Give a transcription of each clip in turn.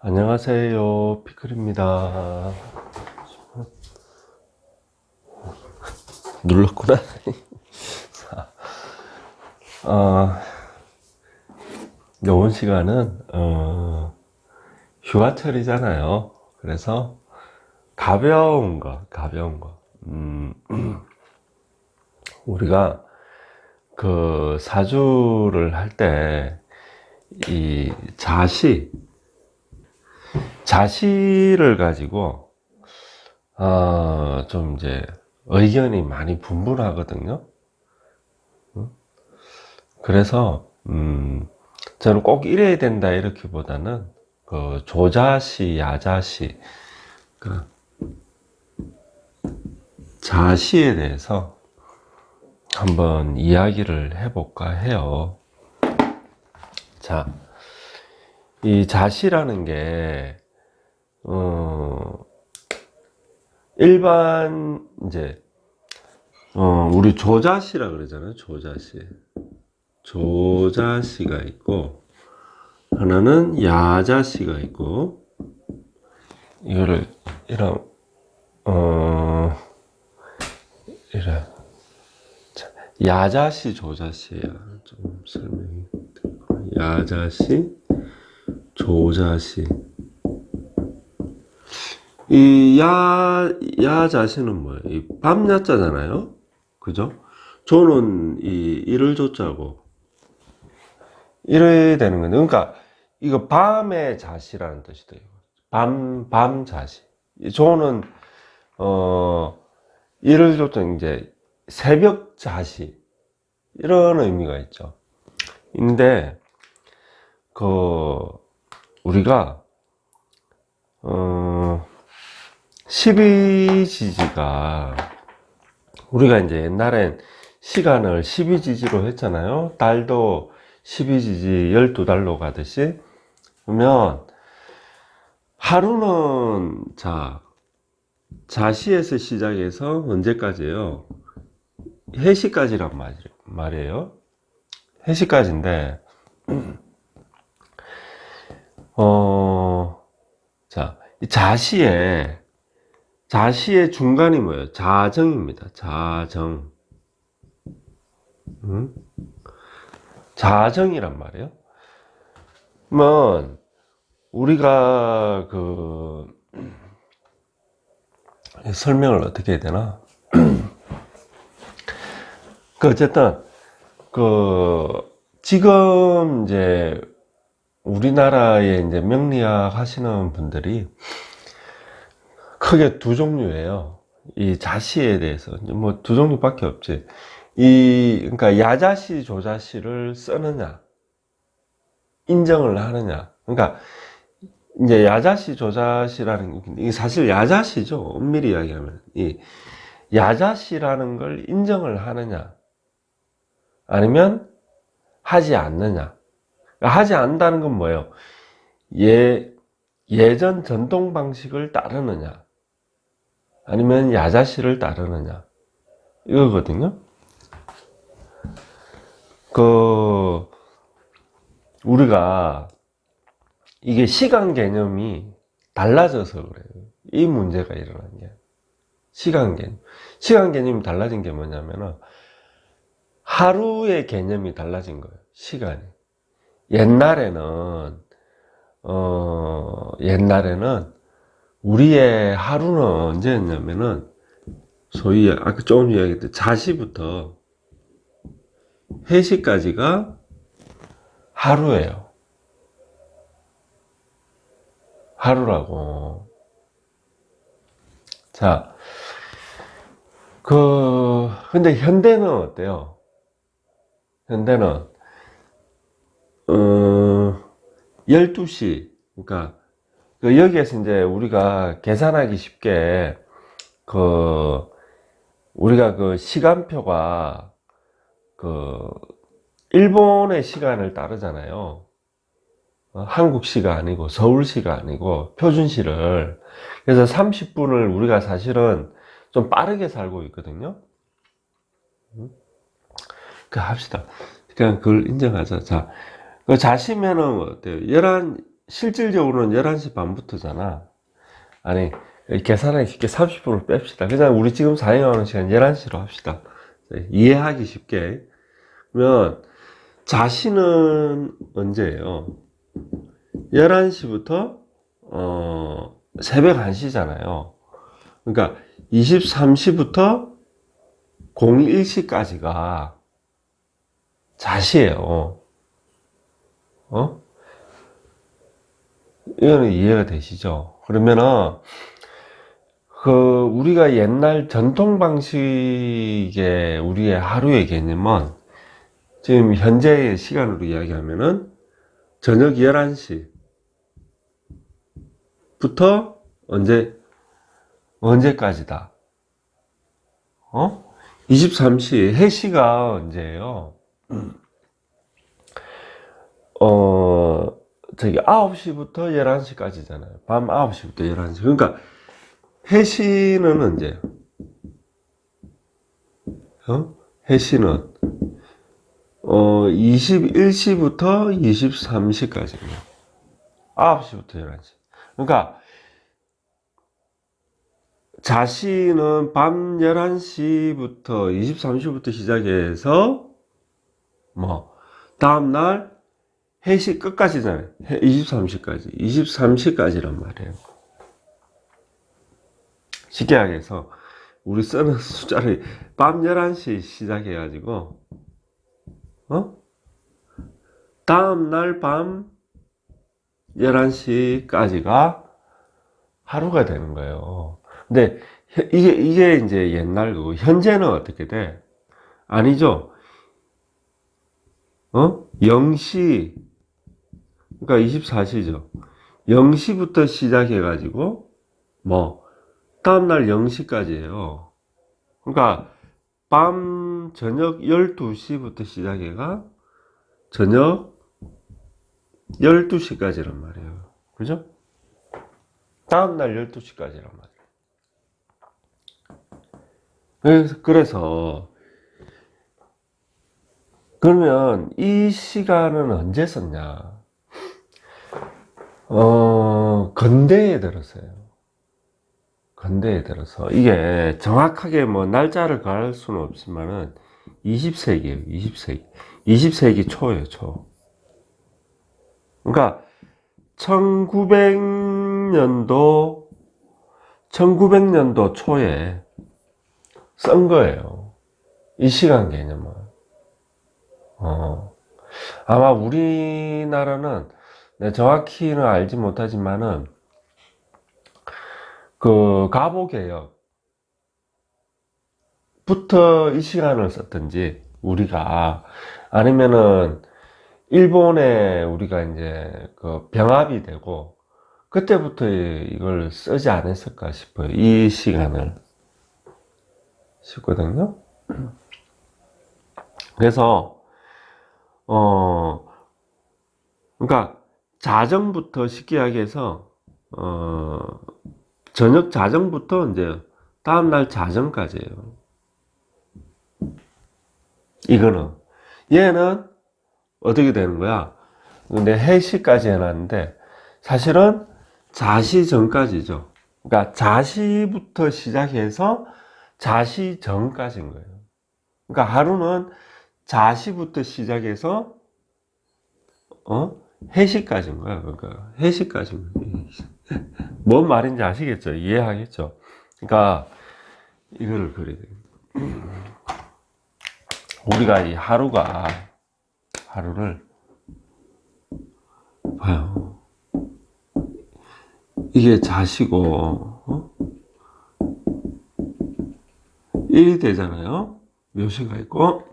안녕하세요, 피클입니다. 눌렀구나. 요번 시간은 휴가철이잖아요. 그래서 가벼운 거. 우리가 그 사주를 할 때 이 자시를 가지고 좀 이제 의견이 많이 분분하거든요. 그래서 저는 꼭 이래야 된다 이렇게보다는 그 조자시, 야자시, 그 자시에 대해서 한번 이야기를 해볼까 해요. 자, 이 자시라는 게 일반 이제 우리 조자시라 그러잖아요. 조자시가 있고 하나는 야자시가 있고 이거를 이런 이런 야자시 조자시야. 좀 설명이 야자시 조자시. 이 야자시는 뭐예요? 이 밤야자잖아요. 그죠? 조는 이를 조자고 이래야 되는 건데, 그러니까 이거 밤의 자시라는 뜻이다. 밤 자시. 조는 이를 조자 이제 새벽 자시 이런 의미가 있죠. 근데 우리가 12지지가 우리가 이제 옛날엔 시간을 12지지로 했잖아요. 달도 12지지 12달로 가듯이. 그러면 하루는 자시에서 시작해서 언제까지예요? 해시까지란 말이에요. 해시까지인데 이 자시의 중간이 뭐예요? 자정입니다. 자정이란 말이에요. 그러면 우리가 설명을 어떻게 해야 되나? 어쨌든 지금 이제 우리나라에 이제 명리학 하시는 분들이 크게 두 종류예요. 이 자시에 대해서 뭐 두 종류밖에 없지. 그러니까 야자시 조자시를 쓰느냐 인정을 하느냐. 그러니까 이제 야자시 조자시라는 게 이게 사실 야자시죠. 엄밀히 이야기하면 이 야자시라는 걸 인정을 하느냐 아니면 하지 않느냐. 하지 않는다는 건 뭐예요? 예전 전통 방식을 따르느냐 아니면 야자시를 따르느냐 이거거든요. 우리가 이게 시간 개념이 달라져서 그래요. 이 문제가 일어난 게 시간 개념이 달라진 게 뭐냐면은 하루의 개념이 달라진 거예요. 시간이. 옛날에는 우리의 하루는 언제였냐면은 소위 아까 조금 이야기했던 자시부터 해시까지가 하루예요. 하루라고. 자, 근데 현대는 어때요? 현대는 12시, 그러니까 여기에서 이제 우리가 계산하기 쉽게 우리가 시간표가 일본의 시간을 따르잖아요. 한국시가 아니고 서울시가 아니고 표준시를. 그래서 30분을 우리가 사실은 좀 빠르게 살고 있거든요. 합시다. 그냥 그걸 인정하자. 자, 자시면은 어때요? 실질적으로는 11시 반부터잖아. 아니, 계산하기 쉽게 30분을 뺍시다. 그냥 우리 지금 사용하는 시간 11시로 합시다. 이해하기 쉽게. 그러면 자시는 언제예요? 11시부터 새벽 1시잖아요. 그러니까 23시부터 01시까지가 자시예요. 이거는 이해가 되시죠? 그러면은 우리가 옛날 전통 방식의 우리의 하루의 개념은 지금 현재의 시간으로 이야기하면은 저녁 11시부터 언제까지다? 23시, 해시가 언제예요? 9시부터 11시까지잖아요. 밤 9시부터 11시. 그러니까, 해시는 언제예요? 해시는, 21시부터 23시까지예요. 9시부터 11시. 그러니까, 자시는 밤 11시부터 23시부터 시작해서 다음날 해시 끝까지잖아요. 23시까지란 말이에요. 쉽게 하게해서 우리 쓰는 숫자를 밤 11시 시작해가지고 다음날 밤 11시까지가 하루가 되는 거예요. 근데 이게 이제 옛날 거고, 현재는 어떻게 돼? 아니죠. 0시, 그러니까 24시죠. 0시부터 시작해가지고, 다음날 0시까지예요. 그러니까, 저녁 12시부터 시작해가, 저녁 12시까지란 말이에요. 그죠? 다음날 12시까지란 말이에요. 그래서 그러면 이 시간은 언제 썼냐? 근대에 들어서요. 근대에 들어서. 이게 정확하게 날짜를 가할 수는 없지만은 20세기예요, 20세기. 20세기 초예요, 초. 그러니까 1900년도 초에 쓴 거예요. 이 시간 개념은. 아마 우리나라는 정확히는 알지 못하지만은 가보개혁부터 이 시간을 썼든지 우리가 아니면은 일본에 우리가 이제 병합이 되고 그때부터 이걸 쓰지 않았을까 싶어요. 이 시간을 싶거든요. 그래서 그러니까 자정부터 쉽게 이야기해서 저녁 자정부터 이제 다음날 자정까지예요. 이거는 얘는 어떻게 되는 거야? 근데 해시까지 해놨는데 사실은 자시 전까지죠. 그러니까 자시부터 시작해서 자시 전까지인 거예요. 그러니까 하루는 자시부터 시작해서 해시까지인 거야. 그러니까 해시까지인 거예요. 뭔 말인지 아시겠죠? 이해하겠죠? 그러니까 이거를 그려야 돼요. 우리가 이 하루를 봐요. 이게 자시고 1이 되잖아요. 묘시가 있고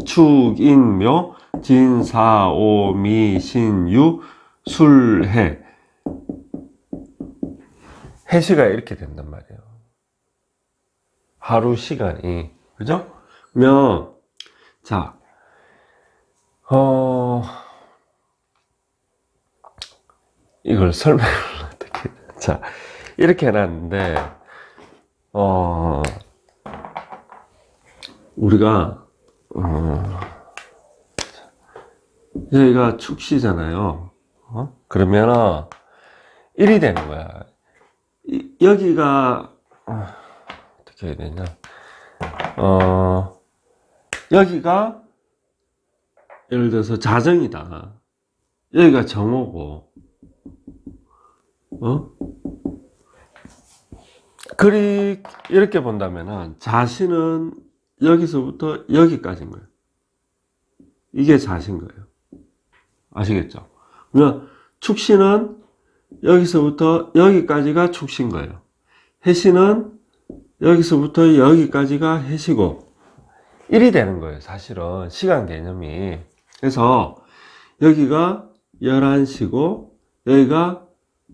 축, 인, 묘, 진, 사, 오, 미, 신, 유, 술, 해. 해시가 이렇게 된단 말이에요. 하루 시간이. 그죠? 그러면 자, 이걸 설명을 어떻게, 자, 이렇게 해놨는데, 우리가, 여기가 축시잖아요. 그러면은 1이 되는 거야. 여기가 어떻게 해야 되냐? 여기가 예를 들어서 자정이다. 여기가 정오고, 이렇게 본다면은 자신은 여기서부터 여기까지인 거예요. 이게 자신 거예요. 아시겠죠? 그러면 축신은 여기서부터 여기까지가 축신 거예요. 해신은 여기서부터 여기까지가 해시고 1이 되는 거예요. 사실은 시간 개념이. 그래서 여기가 11시고 여기가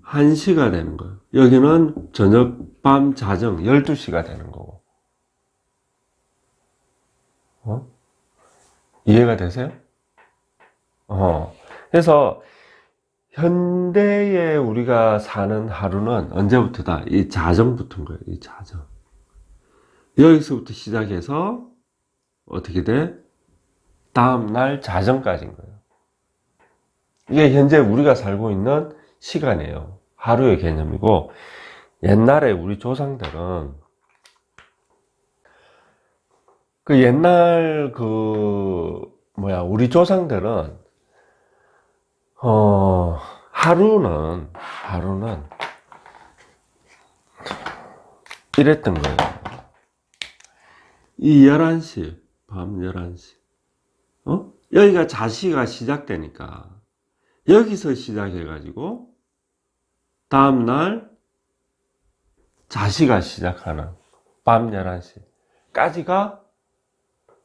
1시가 되는 거예요. 여기는 저녁, 밤, 자정 12시가 되는 거고. 이해가 되세요? 그래서 현대에 우리가 사는 하루는 언제부터다? 이 자정부터인 거예요. 이 자정. 여기서부터 시작해서 어떻게 돼? 다음날 자정까지인 거예요. 이게 현재 우리가 살고 있는 시간이에요. 하루의 개념이고, 옛날에 우리 조상들은 우리 조상들은 하루는 이랬던 거예요. 이 11시, 밤 11시. 여기가 자시가 시작되니까, 여기서 시작해가지고, 다음날 자시가 시작하는 밤 11시까지가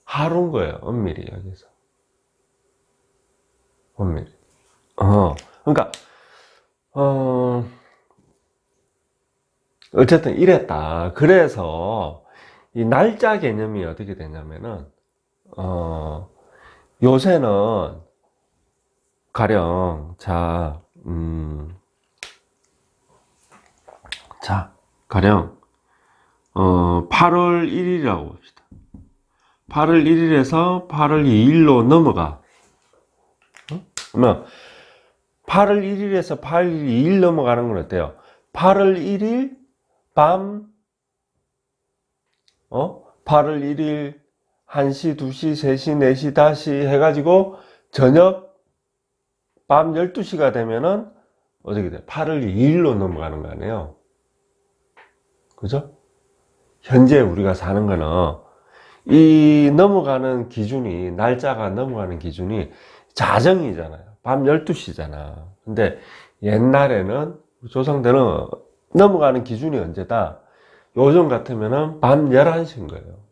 하루인 거예요. 엄밀히 여기서. 엄밀히. 그러니까, 어쨌든 이랬다. 그래서 이 날짜 개념이 어떻게 되냐면은, 요새는 가령, 가령, 8월 1일이라고 봅시다. 8월 1일에서 8월 2일로 넘어가. 그러면 8월 1일에서 8월 2일 넘어가는 건 어때요? 8월 1일 밤 8월 1일 1시, 2시, 3시, 4시, 5시 해가지고 저녁 밤 12시가 되면은 어떻게 돼? 8월 2일로 넘어가는 거 아니에요? 그죠? 현재 우리가 사는 거는 이 넘어가는 기준이, 날짜가 넘어가는 기준이 자정이잖아요. 밤 12시잖아. 근데 옛날에는 조상들은 넘어가는 기준이 언제다? 요즘 같으면은 밤 11시인 거예요.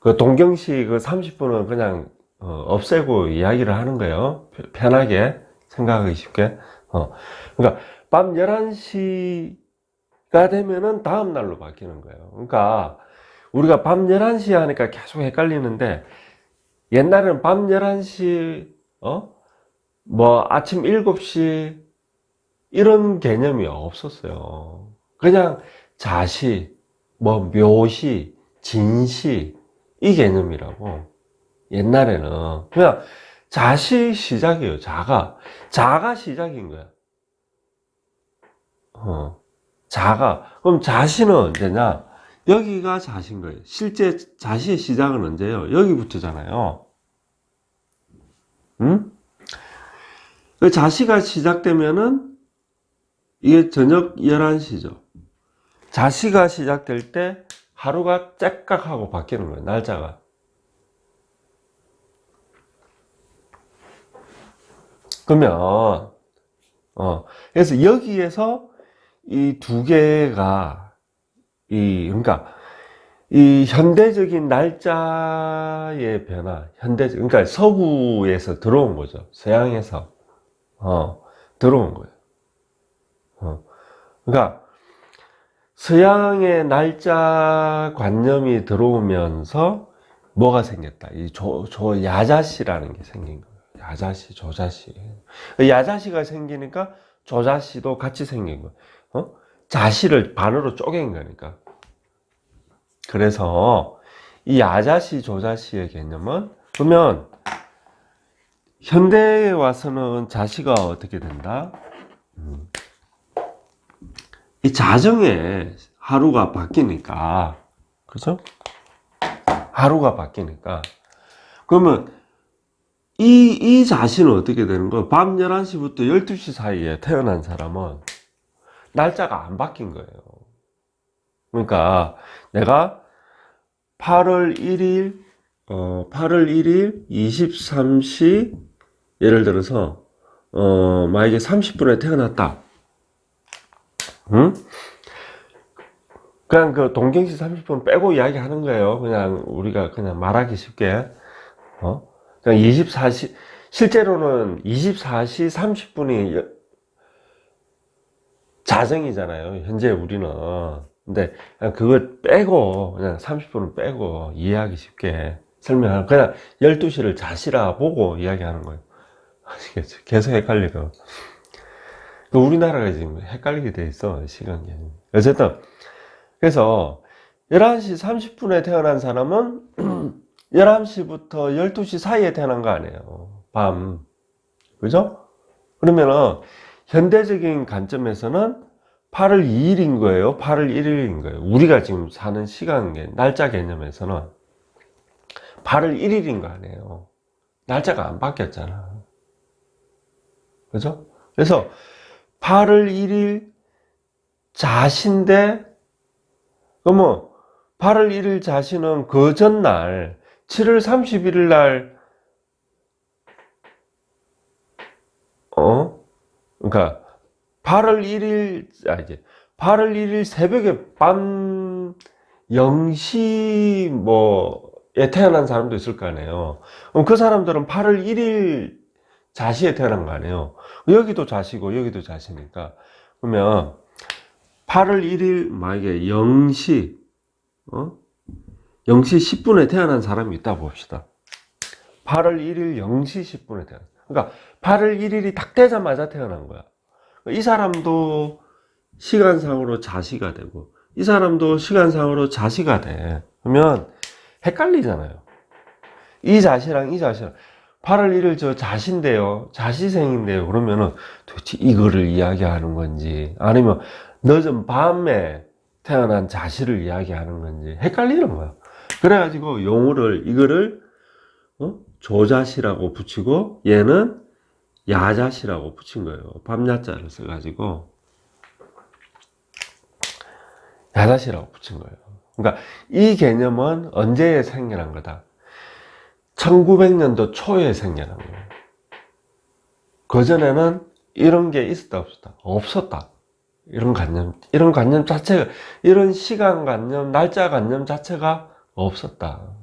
그 동경시 그 30분은 그냥 없애고 이야기를 하는 거예요. 편하게 생각하기 쉽게. 그러니까 밤 11시가 되면은 다음 날로 바뀌는 거예요. 그러니까 우리가 밤 11시 하니까 계속 헷갈리는데, 옛날에는 밤 11시, 아침 7시, 이런 개념이 없었어요. 그냥 자시, 묘시, 진시, 이 개념이라고. 옛날에는. 그냥 자시 시작이에요. 자가 시작인 거야. 자가. 그럼 자시는 언제냐? 여기가 자신 거예요. 실제 자시의 시작은 언제예요? 여기부터잖아요. 그 자시가 시작되면은 이게 저녁 11시죠. 자시가 시작될 때 하루가 째깍하고 바뀌는 거예요. 날짜가. 그러면 그래서 여기에서 이 두 개가 그러니까 이 현대적인 날짜의 변화, 그러니까 서구에서 들어온 거죠. 서양에서 들어온 거예요. 그러니까 서양의 날짜 관념이 들어오면서 뭐가 생겼다? 이 야자시라는 게 생긴 거예요. 야자시, 조자시. 야자시가 생기니까 조자시도 같이 생긴 거예요. 자시를 반으로 쪼갠 거니까. 그래서 이 야자시, 조자시의 개념은, 그러면 현대에 와서는 자시가 어떻게 된다? 이 자정에 하루가 바뀌니까, 그죠? 하루가 바뀌니까. 그러면 이 자신은 어떻게 되는 거예요? 밤 11시부터 12시 사이에 태어난 사람은 날짜가 안 바뀐 거예요. 그러니까 내가 8월 1일, 23시, 예를 들어서, 만약에 30분에 태어났다. 응? 그냥 그 동경시 30분 빼고 이야기하는 거예요. 그냥 우리가 그냥 말하기 쉽게. 그냥 24시, 실제로는 24시 30분이 자정이잖아요. 현재 우리는. 근데 그냥 그걸 빼고, 그냥 30분은 빼고 이해하기 쉽게 설명하는, 그냥 12시를 자시라 보고 이야기하는 거예요. 아시겠죠? 계속 헷갈리고. 우리나라가 지금 헷갈리게 돼 있어, 시간 개념이. 어쨌든, 그래서 11시 30분에 태어난 사람은 11시부터 12시 사이에 태어난 거 아니에요. 밤. 그죠? 그러면은, 현대적인 관점에서는 8월 2일인 거예요? 8월 1일인 거예요? 우리가 지금 사는 시간, 날짜 개념에서는 8월 1일인 거 아니에요? 날짜가 안 바뀌었잖아. 그죠? 그래서 8월 1일 자신데, 그러면 8월 1일 자신은 그 전날 7월 31일 날 그러니까 8월 1일 이제 8월 1일 새벽에 밤 0시 뭐에 태어난 사람도 있을 거 아니에요. 그럼 그 사람들은 8월 1일 자시에 태어난 거 아니에요. 여기도 자시고 여기도 자시니까, 그러면 8월 1일 만약에 0시 0시 10분에 태어난 사람이 있다 봅시다. 8월 1일 0시 10분에 태어난. 그러니까 8월 1일이 딱 되자마자 태어난 거야. 이 사람도 시간상으로 자시가 되고 이 사람도 시간상으로 자시가 돼. 그러면 헷갈리잖아요. 이 자시랑 이 자시랑 8월 1일 저 자신데요, 자시생인데요, 그러면은 도대체 이거를 이야기하는 건지 아니면 늦은 밤에 태어난 자시를 이야기하는 건지 헷갈리는 거야. 그래가지고 용어를 이거를 조자시라고 붙이고 얘는 야자시라고 붙인 거예요. 밤야자를 써가지고 야자시라고 붙인 거예요. 그러니까 이 개념은 언제 생겨난 거다? 1900년도 초에 생겨난 거예요. 그전에는 이런 게 있었다 없었다? 없었다. 이런 관념 자체가, 이런 시간관념, 날짜관념 자체가 없었다.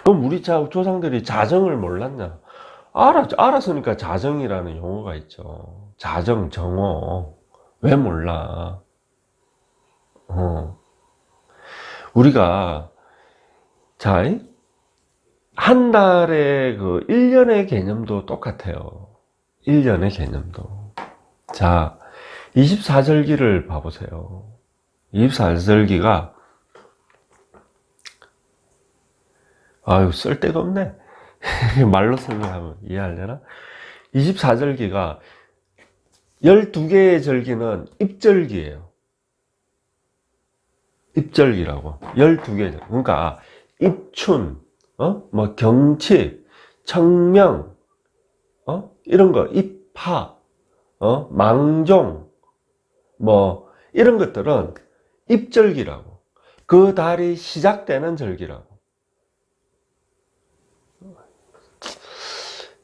그럼 우리 조상들이 자정을 몰랐냐? 알았으니까 자정이라는 용어가 있죠. 자정, 정오. 왜 몰라? 우리가, 한 달의 1년의 개념도 똑같아요. 1년의 개념도. 자, 24절기를 봐보세요. 24절기가, 아유, 쓸데가 없네. 말로 설명하면 이해하려나? 24절기가 12개의 절기는 입절기예요. 입절기라고. 12개. 그러니까 입춘, 뭐 경칩, 청명, 이런 거, 입하, 망종, 뭐 이런 것들은 입절기라고. 그 달이 시작되는 절기라고.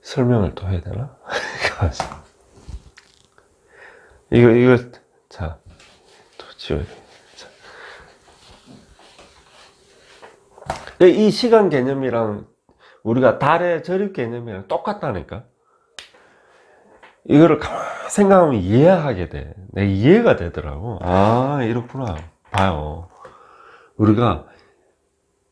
설명을 또 해야 되나? 이거, 자, 또 지워야 돼. 이 시간 개념이랑 우리가 달의 절입 개념이랑 똑같다니까. 이거를 가만히 생각하면 이해하게 돼. 내 이해가 되더라고. 아, 이렇구나. 봐요. 우리가,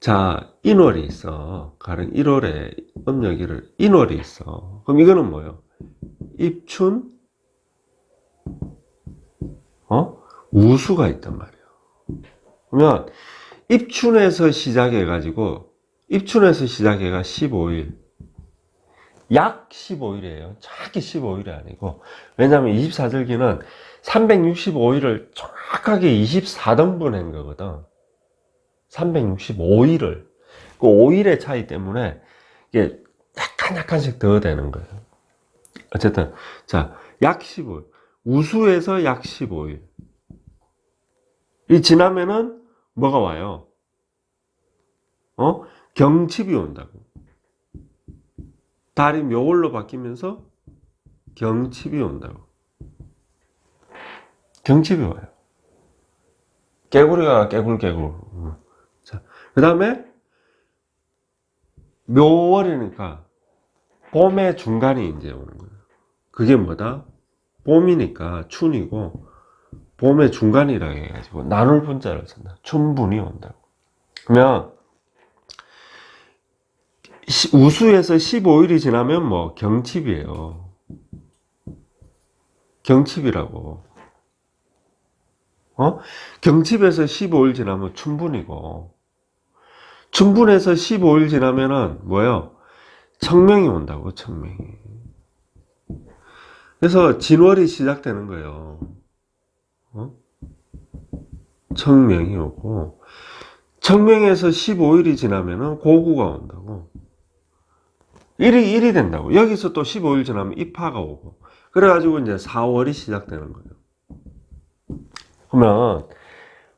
자, 인월이 있어. 가령 1월에 음력 1월이 있어. 그럼 이거는 뭐예요? 입춘, 우수가 있단 말이에요. 그러면 입춘에서 시작해가지고, 입춘에서 시작해가 15일. 약 15일이에요. 정확히 15일이 아니고. 왜냐면 24절기는 365일을 정확하게 24등분 한 거거든. 365일을. 그 5일의 차이 때문에 이게 약간씩 더 되는 거예요. 어쨌든, 자, 약 15일. 우수에서 약 15일. 이 지나면은 뭐가 와요? 경칩이 온다고. 달이 묘월로 바뀌면서 경칩이 온다고. 경칩이 와요. 깨구리가 깨굴깨굴. 자, 그 다음에 묘월이니까 봄의 중간이 이제 오는 거예요. 그게 뭐다? 봄이니까 춘이고 봄의 중간이라고 해가지고 나눌 분자를 쓴다. 춘분이 온다고. 그러면 우수에서 15일이 지나면 뭐 경칩이에요. 경칩이라고. 경칩에서 15일 지나면 춘분이고, 춘분에서 15일 지나면은 뭐예요? 청명이 온다고, 청명이. 그래서 진월이 시작되는 거예요. 청명이 오고, 청명에서 15일이 지나면은 고구가 온다고. 일이 된다고. 여기서 또 15일 지나면 입하가 오고. 그래가지고 이제 4월이 시작되는 거예요. 그러면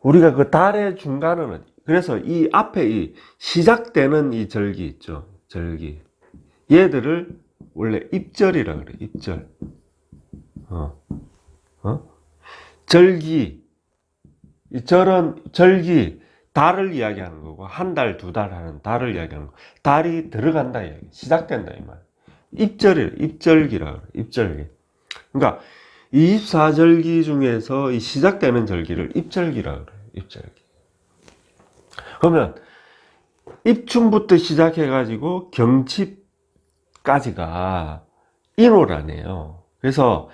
우리가 그 달의 중간은, 그래서 이 앞에 이 시작되는 이 절기 있죠. 절기. 얘들을 원래 입절이라 그래. 입절. 절기. 이 절은 절기. 달을 이야기하는 거고, 한 달, 두 달 하는 달을 이야기하는 거. 달이 들어간다 이야기. 시작된다 이 말. 입절이래. 입절기라 그래. 입절기. 그러니까 24절기 중에서 이 시작되는 절기를 입절기라 그래. 입절기. 그러면 입춘부터 시작해가지고 경칩까지가 인호라네요. 그래서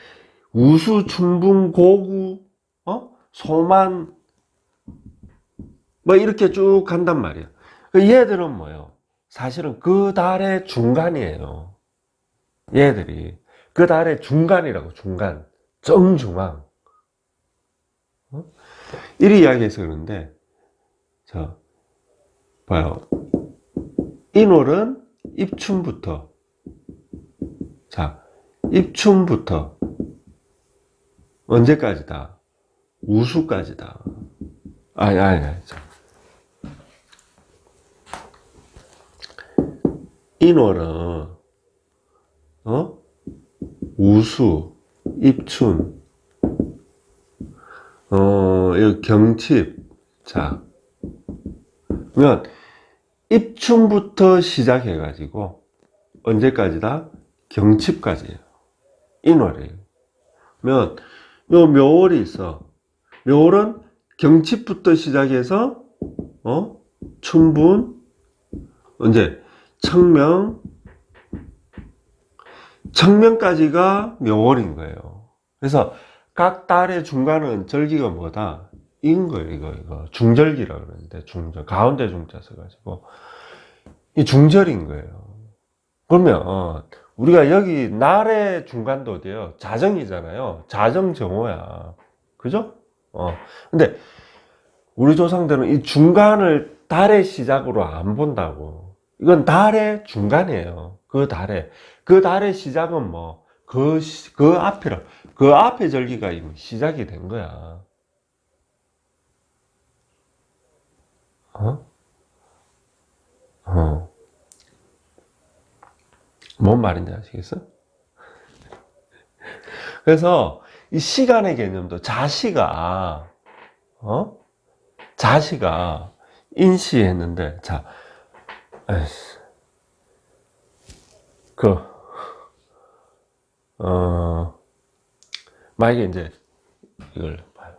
우수, 춘분, 고구, 소만 뭐 이렇게 쭉 간단 말이에요. 얘들은 뭐예요? 사실은 그 달의 중간이에요. 얘들이 그 달의 중간이라고. 중간, 정중앙. 이리 이야기해서 그러는데, 자, 봐요. 인월은 입춘부터, 자, 입춘부터 언제까지다? 우수까지다. 아니. 인월은 우수, 입춘, 이 경칩. 자, 그러면 입춘부터 시작해가지고 언제까지다? 경칩까지예요. 인월이에요. 그러면 요 묘월이 있어. 묘월은 경칩부터 시작해서 춘분, 언제? 청명까지가 묘월인 거예요. 그래서 각 달의 중간은 절기가 뭐다? 이건 거예요. 이거 중절기라 그러는데, 중절, 가운데 중자 써가지고 이 중절인 거예요. 그러면 우리가 여기 날의 중간도 어디예요? 자정이잖아요. 자정정오야. 그죠? 근데 우리 조상들은 이 중간을 달의 시작으로 안 본다고. 이건 달의 중간이에요. 그 달의 시작은 뭐, 그 앞이라. 그 앞에 절기가 이미 시작이 된 거야. 뭔 말인지 아시겠어? 그래서 이 시간의 개념도 자시가 인시했는데, 자, 만약에 이제 이걸 봐요.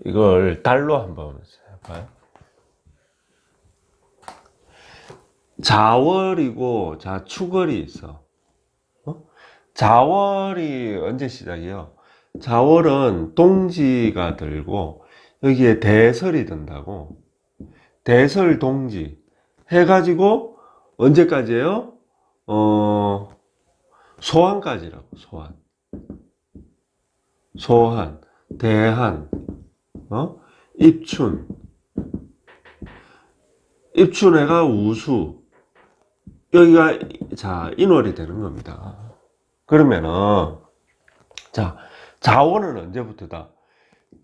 이걸 달로 한번 해봐요. 자월이고 자축월이 있어. 자월이 언제 시작이에요? 자월은 동지가 들고 여기에 대설이 든다고. 대설동지 해가지고 언제까지예요? 소환까지라고. 소환, 대한, 입춘, 입춘해가 우수, 여기가 자 인월이 되는 겁니다. 그러면은 자 자원은 언제부터다?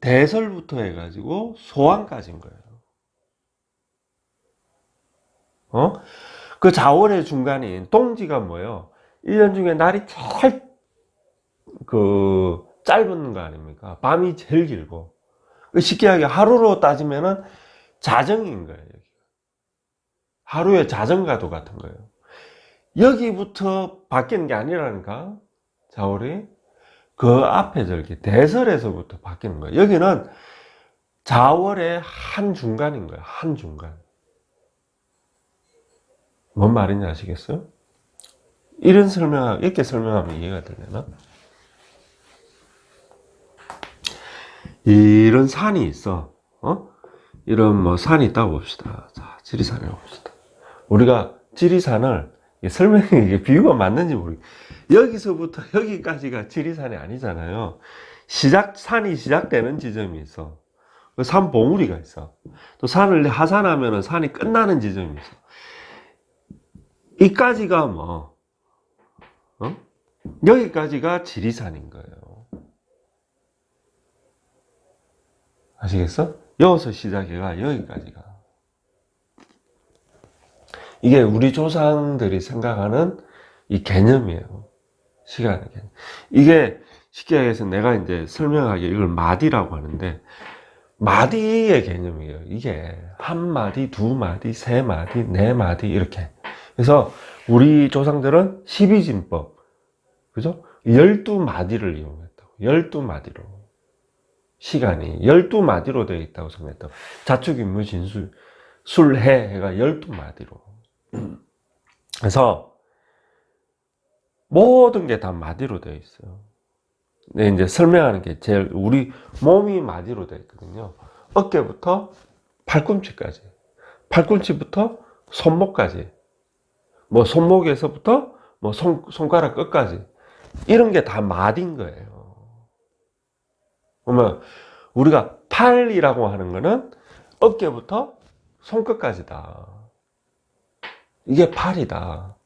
대설부터 해가지고 소환까지인 거예요. 그 자원의 중간인 동지가 뭐예요? 1년 중에 날이 제일 짧은 거 아닙니까? 밤이 제일 길고. 쉽게 하게 하루로 따지면은 자정인 거예요. 하루의 자정과도 같은 거예요. 여기부터 바뀌는 게 아니라니까, 자월이. 그 앞에 저기 대설에서부터 바뀌는 거예요. 여기는 자월의 한 중간인 거예요. 한 중간. 뭔 말인지 아시겠어요? 이렇게 설명하면 이해가 되려나? 이런 산이 있어. 이런 뭐 산이 있다고 봅시다. 자, 지리산이라고 봅시다. 우리가 지리산을 설명이 이게 비유가 맞는지 모르겠어요. 여기서부터 여기까지가 지리산이 아니잖아요. 산이 시작되는 지점이 있어. 산 봉우리가 있어. 또 산을 하산하면 산이 끝나는 지점이 있어. 이까지가 여기까지가 지리산인 거예요. 아시겠어? 여기서 시작해가 여기까지가. 이게 우리 조상들이 생각하는 이 개념이에요. 시간의 개념. 이게 쉽게 해서 내가 이제 설명하기 이걸 마디라고 하는데, 마디의 개념이에요. 이게 한 마디, 두 마디, 세 마디, 네 마디 이렇게. 그래서 우리 조상들은 12진법, 그죠? 12마디를 이용했다고. 12마디로. 시간이 12마디로 되어 있다고 생각했다고. 자축인무 진술, 술해 해가 12마디로. 그래서 모든 게 다 마디로 되어 있어요. 네, 이제 설명하는 게 제일, 우리 몸이 마디로 되어 있거든요. 어깨부터 팔꿈치까지, 팔꿈치부터 손목까지, 뭐 손목에서부터 뭐 손가락 끝까지, 이런 게 다 마디인 거예요. 그러면 우리가 팔이라고 하는 거는 어깨부터 손끝까지다. 이게 팔이다.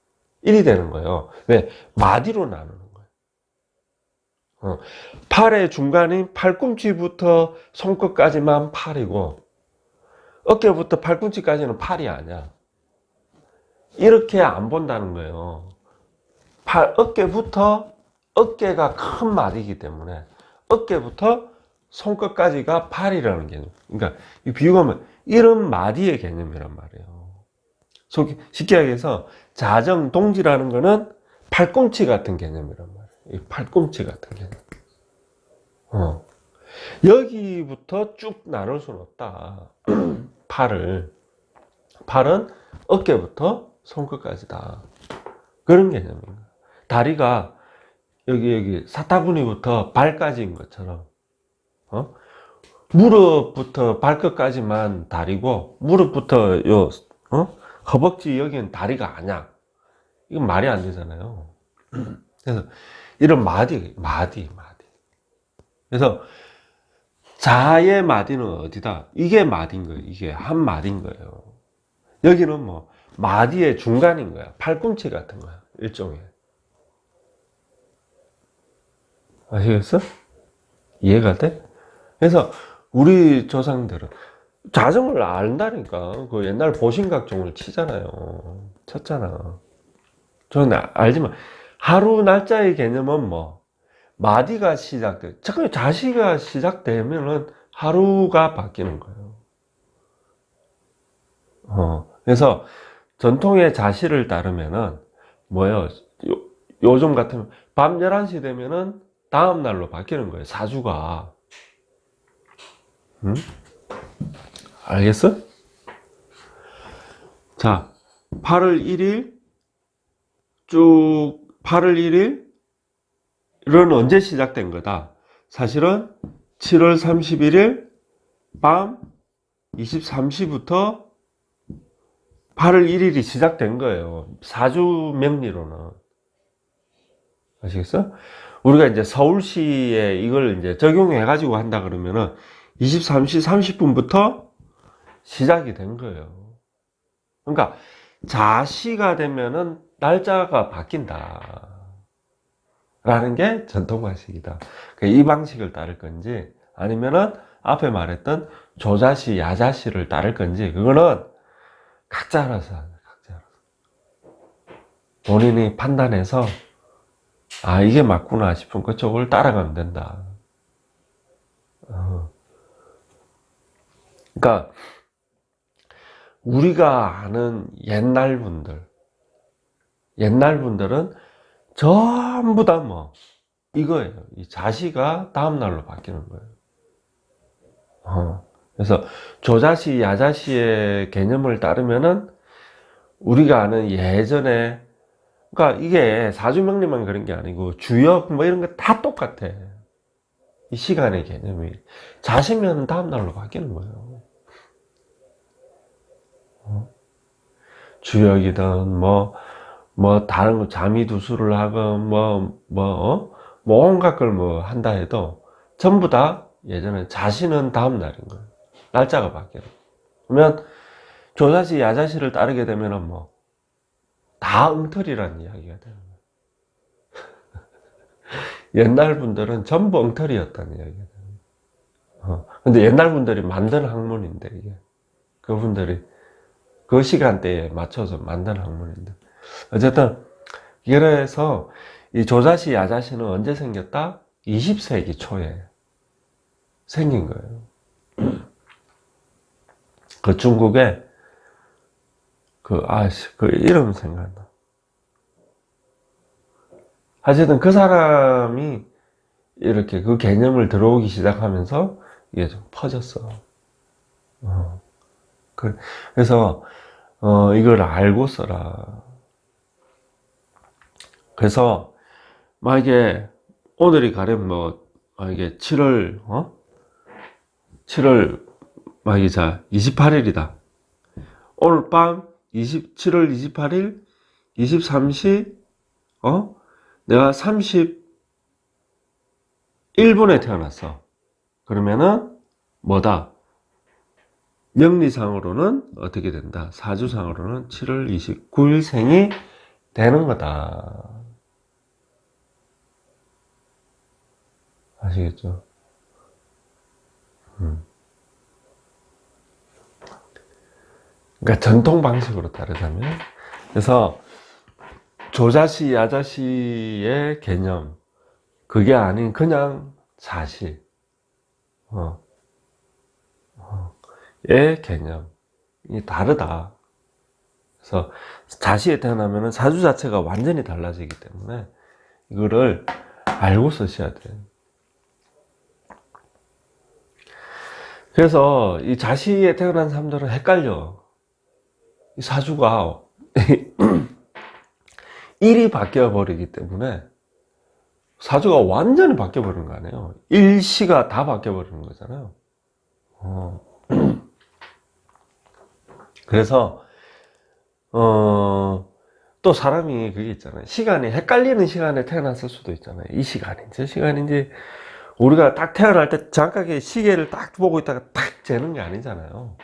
일이 되는 거예요. 왜? 마디로 나누는 거예요. 팔의 중간인 팔꿈치부터 손끝까지만 팔이고, 어깨부터 팔꿈치까지는 팔이 아니야. 이렇게 안 본다는 거예요. 어깨가 큰 마디이기 때문에 어깨부터 손끝까지가 팔이라는 개념. 그러니까 이 비유가 뭐 이런 마디의 개념이란 말이에요. 쉽게 얘기해서 자정 동지라는 거는 팔꿈치 같은 개념이란 말이에요. 이 팔꿈치 같은 개념. 여기부터 쭉 나눌 수는 없다. 팔은 어깨부터 손끝까지다. 그런 개념입니다. 다리가 여기 사타구니부터 발까지인 것처럼, 무릎부터 발끝까지만 다리고, 무릎부터 허벅지 여기는 다리가 아니야. 이건 말이 안 되잖아요. 그래서 이런 마디. 그래서 자의 마디는 어디다? 이게 마디인 거예요. 이게 한 마디인 거예요. 여기는 뭐 마디의 중간인 거야. 팔꿈치 같은 거야. 일종의. 아시겠어? 이해가 돼? 그래서 우리 조상들은 자정을 안다니까. 그 옛날 보신각종을 치잖아요. 쳤잖아. 저는 알지만 하루 날짜의 개념은 뭐 마디가 시작돼. 잠깐 자시가 시작되면은 하루가 바뀌는 거예요. 그래서 전통의 자시를 따르면은 뭐예요? 요즘 같으면 밤 11시 되면은 다음 날로 바뀌는 거예요. 사주가. 알겠어? 자, 8월 1일 쭉 8월 1일은 언제 시작된 거다? 사실은 7월 31일 밤 23시부터 8월 1일이 시작된 거예요. 사주 명리로는. 아시겠어? 우리가 이제 서울시에 이걸 이제 적용해가지고 한다 그러면은 23시 30분부터 시작이 된 거예요. 그러니까 자시가 되면은 날짜가 바뀐다. 라는 게 전통 방식이다. 이 방식을 따를 건지 아니면은 앞에 말했던 조자시, 야자시를 따를 건지 그거는 각자 알아서 하는 거예요. 각자 알아서. 본인이 판단해서 아 이게 맞구나 싶은 그쪽을 따라가면 된다. 그러니까 우리가 아는 옛날 분들은 전부 다 뭐 이거예요. 이 자시가 다음 날로 바뀌는 거예요. 그래서 조자시, 야자시의 개념을 따르면은 우리가 아는 예전에 그러니까 이게 사주명리만 그런 게 아니고 주역 뭐 이런 거 다 똑같아. 이 시간의 개념이 자시면 다음 날로 바뀌는 거예요. 주역이든 뭐 다른 거 잠이두수를 하건 온갖 걸 뭐 한다 해도 전부 다 예전에 자시는 다음 날인 거예요. 날짜가 바뀌어요. 그러면 조자시, 야자시를 따르게 되면은 뭐 다 엉터리라는 이야기가 되는 거예요. 옛날 분들은 전부 엉터리였다는 이야기가 되는 거예요. 근데 옛날 분들이 만든 학문인데 이게 그분들이 그 시간대에 맞춰서 만든 학문인데 어쨌든 그래서 이 조자시, 야자시는 언제 생겼다? 20세기 초에 생긴 거예요. 그 중국에 그 이름 생각나. 어쨌든 그 사람이 이렇게 그 개념을 들어오기 시작하면서 이게 좀 퍼졌어. 그래서 이걸 알고 써라. 그래서 만약에 오늘이 가령 뭐 만약에 7월 만약에 자 28일이다. 오늘 밤 7월 28일 23시 내가 31분에 태어났어. 그러면은 뭐다? 명리상으로는 어떻게 된다? 사주상으로는 7월 29일 생이 되는 거다. 아시겠죠? 그러니까 전통 방식으로 따르자면 그래서 조자시, 야자시의 개념 그게 아닌 그냥 자시 의 개념이 다르다. 그래서 자시에 태어나면 사주 자체가 완전히 달라지기 때문에 이거를 알고 쓰셔야 돼요. 그래서 이 자시에 태어난 사람들은 헷갈려. 이 사주가 일이 바뀌어 버리기 때문에 사주가 완전히 바뀌어 버리는 거 아니에요. 일시가 다 바뀌어 버리는 거잖아요. 그래서 또 사람이 그게 있잖아요. 시간이 헷갈리는 시간에 태어났을 수도 있잖아요. 이 시간인지 저 시간인지 우리가 딱 태어날 때 정확하게 시계를 딱 보고 있다가 딱 재는 게 아니잖아요.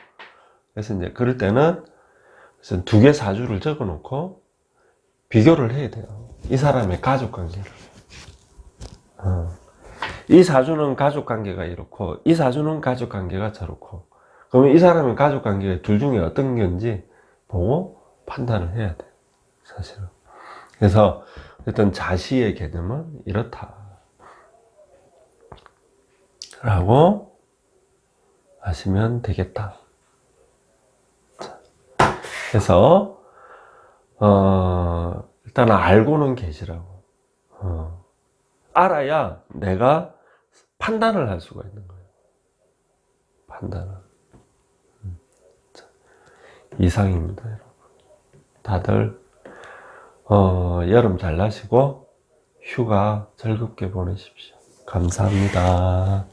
그래서 이제 그럴 때는 두 개 사주를 적어 놓고 비교를 해야 돼요. 이 사람의 가족 관계를. 이 사주는 가족 관계가 이렇고 이 사주는 가족 관계가 저렇고 그러면 이 사람의 가족 관계가 둘 중에 어떤 건지 보고 판단을 해야 돼요. 사실은. 그래서 어떤 자시의 개념은 이렇다 라고 하시면 되겠다. 그래서 일단 알고는 계시라고. 알아야 내가 판단을 할 수가 있는 거예요. 판단을. 이상입니다, 여러분. 다들 여름 잘 나시고 휴가 즐겁게 보내십시오. 감사합니다.